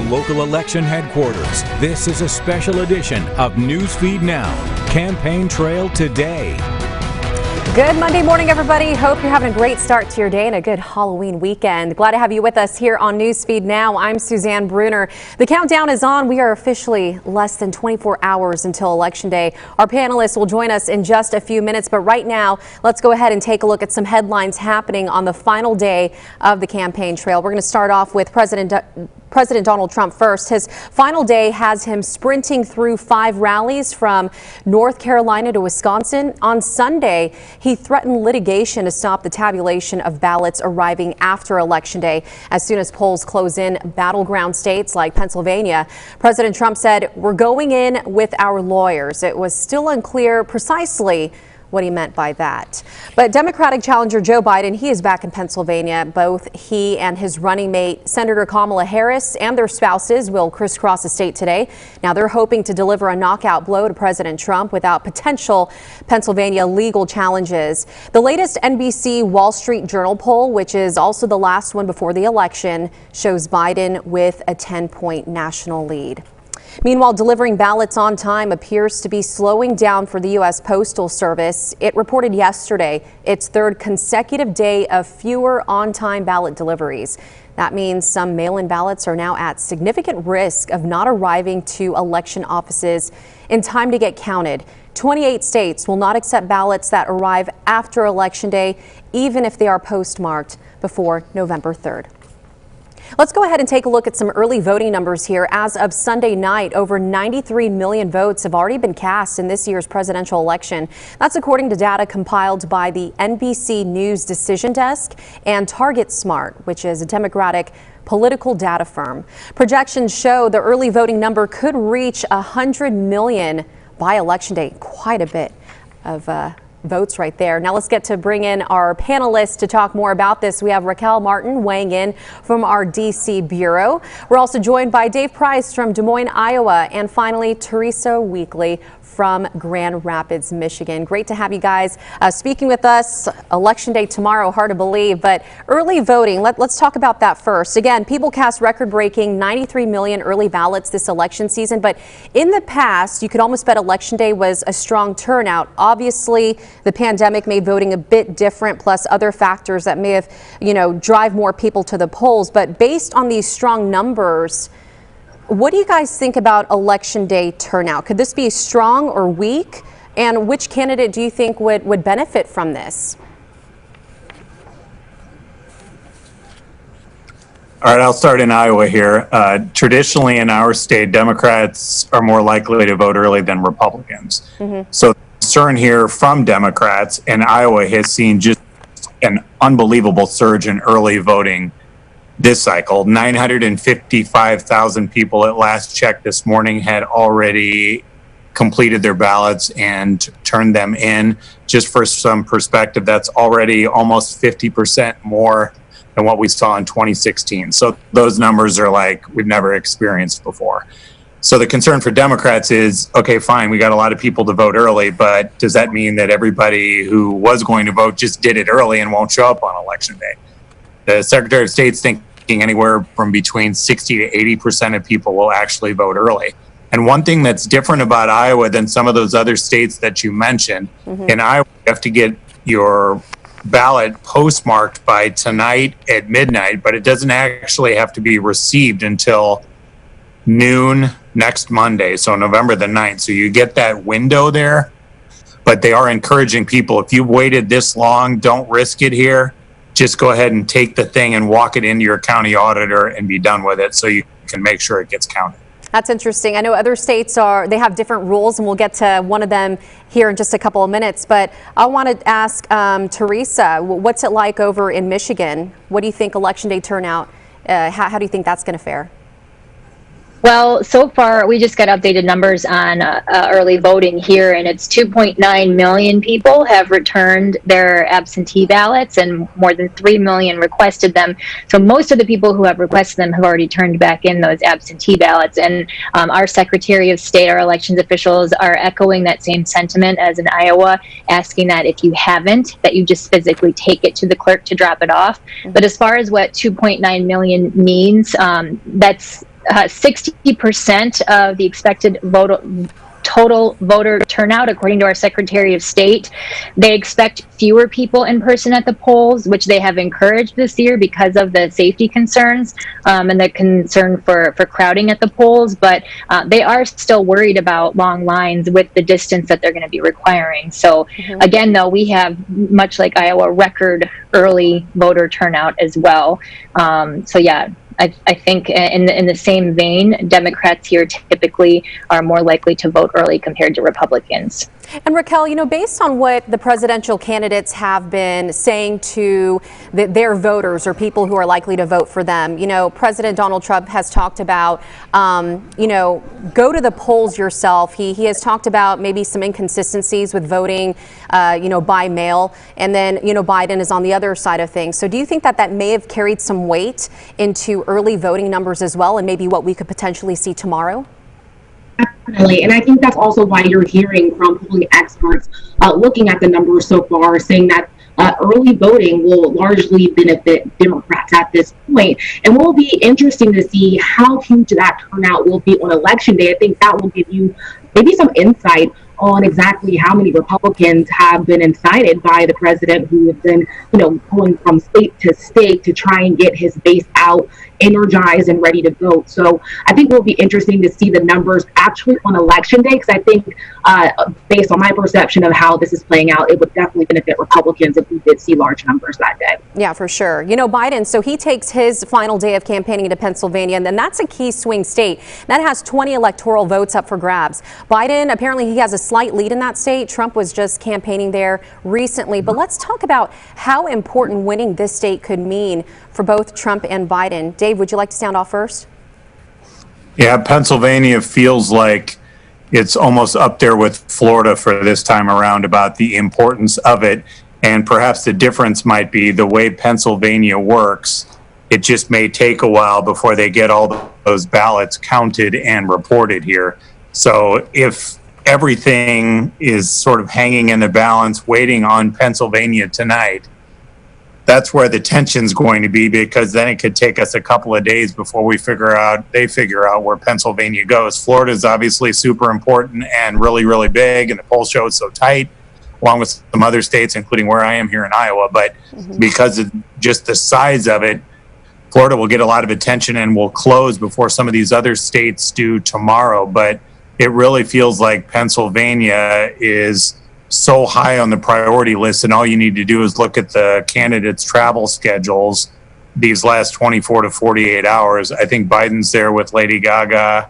local election headquarters, this is a special edition of Newsfeed Now, Campaign Trail Today. Good Monday morning, everybody. Hope you're having a great start to your day and a good Halloween weekend. Glad to have you with us here on Newsfeed Now. I'm Suzanne Bruner. The countdown is on. We are officially less than 24 hours until Election Day. Our panelists will join us in just a few minutes, but right now, let's go ahead and take a look at some headlines happening on the final day of the campaign trail. We're going to start off with President Donald Trump first. His final day has him sprinting through 5 rallies from North Carolina to Wisconsin. On Sunday, he threatened litigation to stop the tabulation of ballots arriving after Election Day. As soon as polls close in battleground states like Pennsylvania, President Trump said, "We're going in with our lawyers." It was still unclear precisely what he meant by that. But Democratic challenger Joe Biden, he is back in Pennsylvania. Both he and his running mate, Senator Kamala Harris, and their spouses will crisscross the state today. Now they're hoping to deliver a knockout blow to President Trump without potential Pennsylvania legal challenges. The latest NBC Wall Street Journal poll, which is also the last one before the election, shows Biden with a 10-point national lead. Meanwhile, delivering ballots on time appears to be slowing down for the U.S. Postal Service. It reported yesterday its third consecutive day of fewer on-time ballot deliveries. That means some mail-in ballots are now at significant risk of not arriving to election offices in time to get counted. 28 states will not accept ballots that arrive after Election Day, even if they are postmarked before November 3rd. Let's go ahead and take a look at some early voting numbers here. As of Sunday night, over 93 million votes have already been cast in this year's presidential election. That's according to data compiled by the NBC News Decision Desk and Target Smart, which is a Democratic political data firm. Projections show the early voting number could reach 100 million by Election Day. Quite a bit of votes right there. Now let's get to bring in our panelists to talk more about this. We have Raquel Martin weighing in from our D.C. Bureau. We're also joined by Dave Price from Des Moines, Iowa, and finally Teresa Weekly from Grand Rapids, Michigan. Great to have you guys speaking with us. Election Day tomorrow, hard to believe, but early voting, let's talk about that first. Again, people cast record-breaking 93 million early ballots this election season, but in the past, you could almost bet Election Day was a strong turnout. Obviously, the pandemic made voting a bit different, plus other factors that may have, drive more people to the polls. But based on these strong numbers, what do you guys think about Election Day turnout? Could this be strong or weak? And which candidate do you think would benefit from this? All right, I'll start in Iowa here. Traditionally in our state, Democrats are more likely to vote early than Republicans. So the concern here from Democrats in Iowa has seen just an unbelievable surge in early voting this cycle. 955,000 people at last check this morning had already completed their ballots and turned them in. Just for some perspective, that's already almost 50% more than what we saw in 2016. So those numbers are like we've never experienced before. So the concern for Democrats is, okay, fine, we got a lot of people to vote early, but does that mean that everybody who was going to vote just did it early and won't show up on Election Day? The Secretary of State's thinking anywhere from between 60 to 80% of people will actually vote early. And one thing that's different about Iowa than some of those other states that you mentioned, in Iowa, you have to get your ballot postmarked by tonight at midnight, but it doesn't actually have to be received until noon next Monday, so November the 9th. So you get that window there, but they are encouraging people, if you've waited this long, don't risk it here. Just go ahead and take the thing and walk it into your county auditor and be done with it so you can make sure it gets counted. That's interesting. I know other states they have different rules, and we'll get to one of them here in just a couple of minutes. But I want to ask Teresa, what's it like over in Michigan? What do you think Election Day turnout, how do you think that's going to fare? Well, so far, we just got updated numbers on early voting here, and it's 2.9 million people have returned their absentee ballots, and more than 3 million requested them. So most of the people who have requested them have already turned back in those absentee ballots. And our Secretary of State, our elections officials, are echoing that same sentiment as in Iowa, asking that if you haven't, that you just physically take it to the clerk to drop it off. But as far as what 2.9 million means, that's 60% of the expected total voter turnout, according to our Secretary of State. They expect fewer people in person at the polls, which they have encouraged this year because of the safety concerns and the concern for crowding at the polls. But they are still worried about long lines with the distance that they're going to be requiring. So again, though, we have, much like Iowa, record early voter turnout as well. So yeah, I think in the same vein, Democrats here typically are more likely to vote early compared to Republicans. And Raquel, based on what the presidential candidates have been saying to their voters or people who are likely to vote for them, President Donald Trump has talked about, go to the polls yourself. He has talked about maybe some inconsistencies with voting, by mail. And then, Biden is on the other side of things. So do you think that may have carried some weight into early voting numbers as well, and maybe what we could potentially see tomorrow? Definitely. And I think that's also why you're hearing from polling experts looking at the numbers so far, saying that early voting will largely benefit Democrats at this point. And will be interesting to see how huge that turnout will be on Election Day. I think that will give you maybe some insight on exactly how many Republicans have been incited by the president, who has been, going from state to state to try and get his base out, energized and ready to vote. So I think it will be interesting to see the numbers actually on Election Day, because I think based on my perception of how this is playing out, it would definitely benefit Republicans if we did see large numbers that day. Yeah, for sure. Biden, so he takes his final day of campaigning into Pennsylvania, and then that's a key swing state. That has 20 electoral votes up for grabs. Biden, apparently he has a slight lead in that state. Trump was just campaigning there recently. But let's talk about how important winning this state could mean for both Trump and Biden. Dave, would you like to sound off first? Yeah, Pennsylvania feels like it's almost up there with Florida for this time around about the importance of it. And perhaps the difference might be the way Pennsylvania works. It just may take a while before they get all those ballots counted and reported here. So if everything is sort of hanging in the balance, waiting on Pennsylvania tonight, that's where the tension's going to be, because then it could take us a couple of days before they figure out where Pennsylvania goes. Florida is obviously super important and really, really big, and the poll show is so tight, along with some other states, including where I am here in Iowa. But because of just the size of it, Florida will get a lot of attention and will close before some of these other states do tomorrow. But it really feels like Pennsylvania is so high on the priority list, and all you need to do is look at the candidates' travel schedules these last 24 to 48 hours. I think Biden's there with Lady Gaga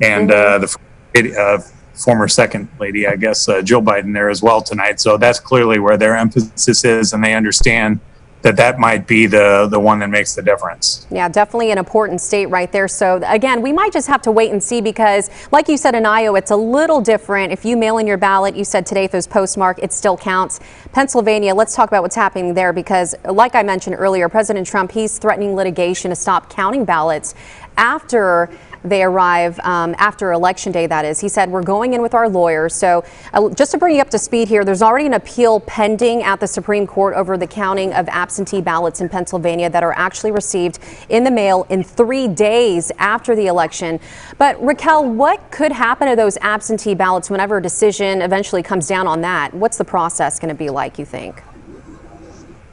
and the former second lady, I guess, Jill Biden there as well tonight. So that's clearly where their emphasis is, and they understand that might be the one that makes the difference. Yeah, definitely an important state right there. So again, we might just have to wait and see, because like you said, in Iowa, it's a little different. If you mail in your ballot, you said today, if it was postmarked, it still counts. Pennsylvania, let's talk about what's happening there, because like I mentioned earlier, President Trump, he's threatening litigation to stop counting ballots after they arrive, after Election Day, that is. He said, we're going in with our lawyers. So just to bring you up to speed here, there's already an appeal pending at the Supreme Court over the counting of absentee ballots in Pennsylvania that are actually received in the mail in 3 days after the election. But Raquel, what could happen to those absentee ballots whenever a decision eventually comes down on that? What's the process going to be like, you think?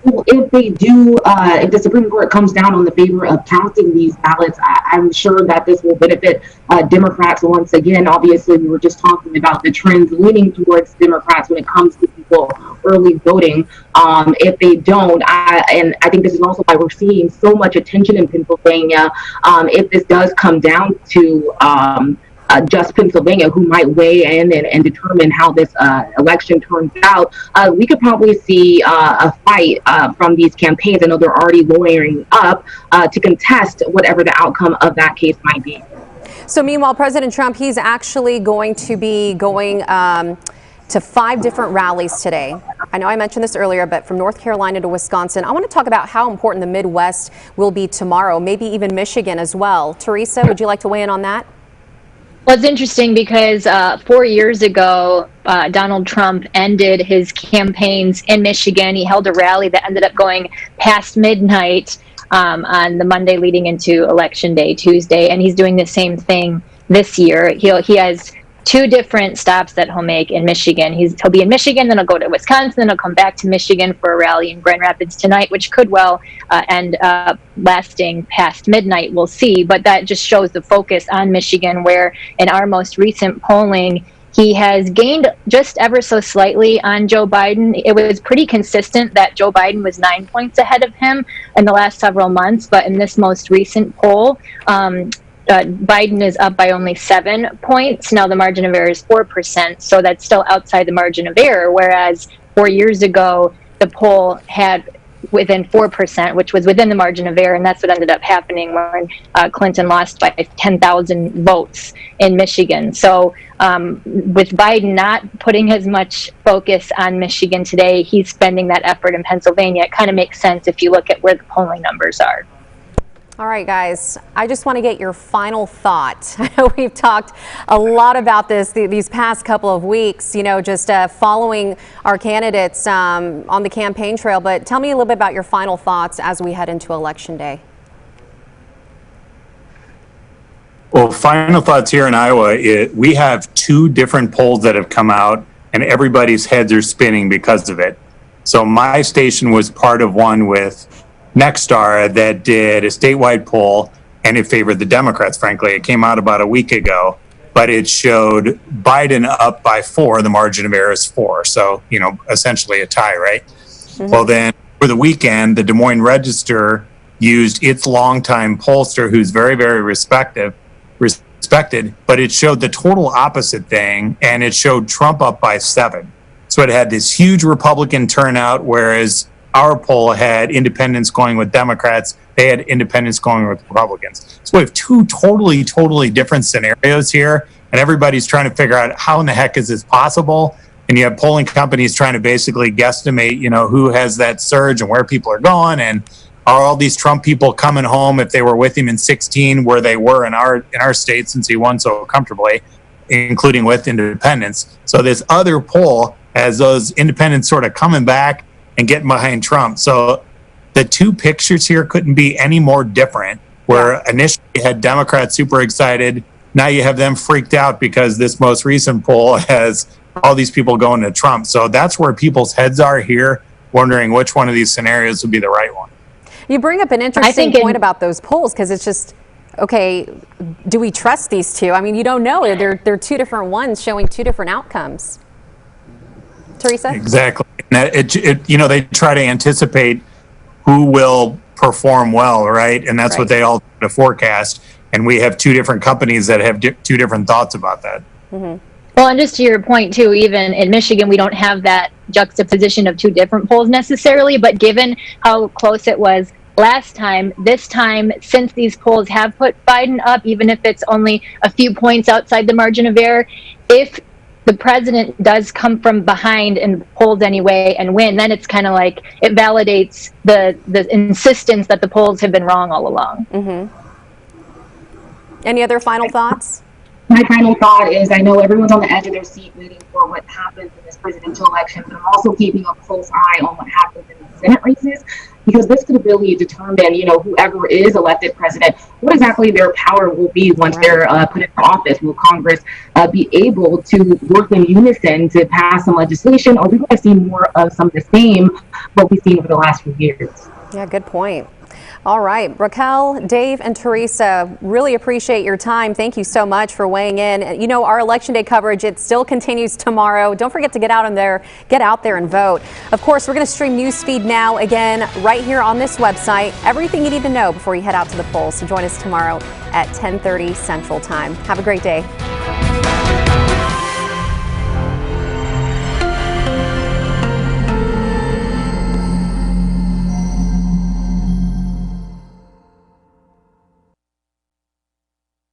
If they do, if the Supreme Court comes down on the favor of counting these ballots, I'm sure that this will benefit Democrats once again. Obviously, we were just talking about the trends leaning towards Democrats when it comes to people early voting. If they don't, and I think this is also why we're seeing so much attention in Pennsylvania. If this does come down to just Pennsylvania, who might weigh in and determine how this election turns out, we could probably see a fight from these campaigns. I know they're already lawyering up to contest whatever the outcome of that case might be. So meanwhile, President Trump, he's actually going to be going to 5 different rallies today. I know I mentioned this earlier, but from North Carolina to Wisconsin. I want to talk about how important the Midwest will be tomorrow, maybe even Michigan as well. Teresa, would you like to weigh in on that? Well, it's interesting because 4 years ago, Donald Trump ended his campaigns in Michigan. He held a rally that ended up going past midnight. on the Monday leading into Election Day, Tuesday, and he's doing the same thing this year. He has two different stops that he'll make in Michigan. He'll be in Michigan, then he'll go to Wisconsin, then he'll come back to Michigan for a rally in Grand Rapids tonight, which could well end up lasting past midnight. We'll see, but that just shows the focus on Michigan, where in our most recent polling, he has gained just ever so slightly on Joe Biden. It was pretty consistent that Joe Biden was 9 points ahead of him in the last several months, but in this most recent poll, Biden is up by only 7 points. Now the margin of error is 4%, so that's still outside the margin of error, whereas 4 years ago, the poll had within 4%, which was within the margin of error, and that's what ended up happening when Clinton lost by 10,000 votes in Michigan. So with Biden not putting as much focus on Michigan today, he's spending that effort in Pennsylvania. It kind of makes sense if you look at where the polling numbers are. All right, guys, I just want to get your final thought. I know we've talked a lot about this these past couple of weeks, you know, just following our candidates on the campaign trail. But tell me a little bit about your final thoughts as we head into Election Day. Well, final thoughts here in Iowa, we have two different polls that have come out, and everybody's heads are spinning because of it. So my station was part of one with Nexstar that did a statewide poll, and it favored the Democrats, frankly. It came out about a week ago, but it showed Biden up by 4. The margin of error is 4. So, you know, essentially a tie, right? Mm-hmm. Well, then for the weekend, the Des Moines Register used its longtime pollster, who's very, very respected, but it showed the total opposite thing, and it showed Trump up by 7. So it had this huge Republican turnout, whereas our poll had independents going with Democrats. They had independents going with Republicans. So we have two totally different scenarios here, and everybody's trying to figure out how in the heck is this possible. And you have polling companies trying to basically guesstimate, you know, who has that surge and where people are going, and are all these Trump people coming home if they were with him in 16, where they were in our state since he won so comfortably, including with independents. So this other poll has those independents sort of coming back and getting behind Trump. So the two pictures here couldn't be any more different, where initially you had Democrats super excited. Now you have them freaked out because this most recent poll has all these people going to Trump. So that's where people's heads are here, wondering which one of these scenarios would be the right one. You bring up an interesting point about those polls, because it's just, okay, do we trust these two? I mean, you don't know. They're two different ones showing two different outcomes. Teresa? Exactly. You know, they try to anticipate who will perform well, right? And that's what they all try to forecast. And we have two different companies that have two different thoughts about that. Mm-hmm. Well, and just to your point, too, even in Michigan, we don't have that juxtaposition of two different polls necessarily. But given how close it was last time, this time, since these polls have put Biden up, even if it's only a few points outside the margin of error, if the president does come from behind and polls anyway and win, then it's kind of like it validates the insistence that the polls have been wrong all along. Mm-hmm. Any other final thoughts? My final thought is, I know everyone's on the edge of their seat waiting for what happens in this presidential election, but I'm also keeping a close eye on what happens in the Senate races, because this could really determine, you know, whoever is elected president, what exactly their power will be once they're put into office. Will Congress be able to work in unison to pass some legislation, or are we going to see more of some of the same what we've seen over the last few years? Yeah, good point. All right, Raquel, Dave, and Teresa, really appreciate your time. Thank you so much for weighing in. You know, our Election Day coverage, it still continues tomorrow. Don't forget to get out there and vote. Of course, we're going to stream Newsfeed Now again right here on this website. Everything you need to know before you head out to the polls. So join us tomorrow at 10:30 Central Time. Have a great day.